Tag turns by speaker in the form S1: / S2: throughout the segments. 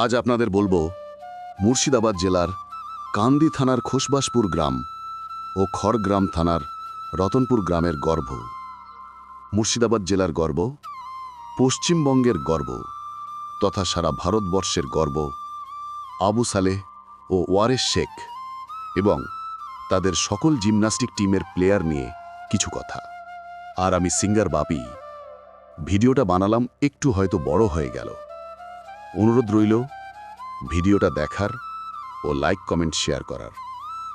S1: আজ আপনাদের বলবো মুর্শিদাবাদ জেলার কান্দি থানার খোসবাসপুর গ্রাম ও খড়গ্রাম থানার রতনপুর গ্রামের গর্ব। মুর্শিদাবাদ জেলার গর্ব, পশ্চিমবঙ্গের গর্ব তথা সারা ভারতবর্ষের গর্ব আবু সালেহ ও ওয়ারেস শেখ এবং তাদের সকল জিমন্যাস্টিক টিমের প্লেয়ার নিয়ে কিছু কথা। আর আমি সিঙ্গার বাপি। ভিডিওটা বানালাম একটু হয়তো বড় হয়ে গেল। অনুরোধ রইল ভিডিওটা দেখার ও লাইক কমেন্ট শেয়ার করার।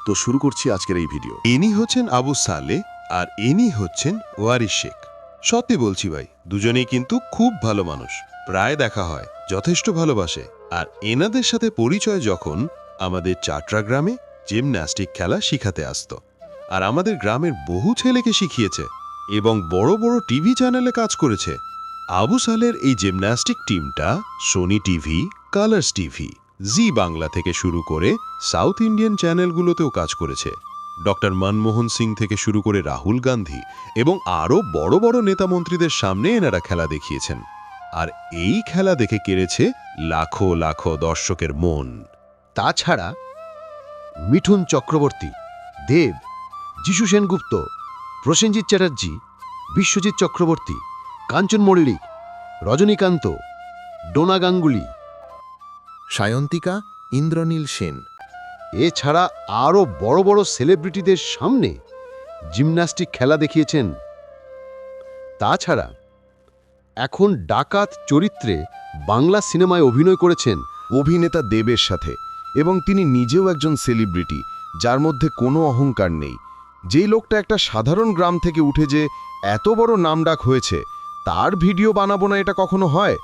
S1: তো শুরু করছি আজকের এই ভিডিও।
S2: ইনি হচ্ছেন আবু সালেহ আর ইনি হচ্ছেন ওয়ারিস শেখ। সত্যি বলছি ভাই, দুজনেই কিন্তু খুব ভালো মানুষ, প্রায় দেখা হয়, যথেষ্ট ভালোবাসে। আর এনাদের সাথে পরিচয় যখন আমাদের চাটরা গ্রামে জিমন্যাস্টিক খেলা শিখাতে আসতো, আর আমাদের গ্রামের বহু ছেলেকে শিখিয়েছে এবং বড় বড় টিভি চ্যানেলে কাজ করেছে। আবু সালের এই জিমন্যাস্টিক টিমটা সোনি টিভি, কালার্স টিভি, জি বাংলা থেকে শুরু করে সাউথ ইন্ডিয়ান চ্যানেলগুলোতেও কাজ করেছে। ডক্টর মনমোহন সিং থেকে শুরু করে রাহুল গান্ধী এবং আরও বড় বড় নেতা মন্ত্রীদের সামনে এনারা খেলা দেখিয়েছেন। আর এই খেলা দেখে কেড়েছে লাখো লাখো দর্শকের মন।
S3: তাছাড়া মিঠুন চক্রবর্তী, দেব, যিশু সেনগুপ্ত, প্রসেনজিৎ চ্যাটার্জি, বিশ্বজিৎ চক্রবর্তী, কাঞ্চন মল্লিক, রজনীকান্ত, ডোনা গাঙ্গুলি,
S4: সায়ন্তিকা, ইন্দ্রনীল সেন।
S3: এছাড়া আরও বড় বড় সেলিব্রিটিদের সামনে জিমন্যাস্টিক খেলা দেখিয়েছেন। তাছাড়া এখন ডাকাত চরিত্রে বাংলা সিনেমায় অভিনয় করেছেন
S4: অভিনেতা দেবের সাথে, এবং তিনি নিজেও একজন সেলিব্রিটি, যার মধ্যে কোনো অহংকার নেই। যেই লোকটা একটা সাধারণ গ্রাম থেকে উঠে যে এত বড় নামডাক হয়েছে, তার ভিডিও বানাবো না এটা কখনো হয়?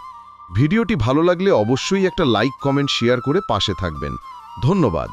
S4: ভিডিওটি ভালো লাগলে অবশ্যই একটা লাইক কমেন্ট শেয়ার করে পাশে থাকবেন। ধন্যবাদ।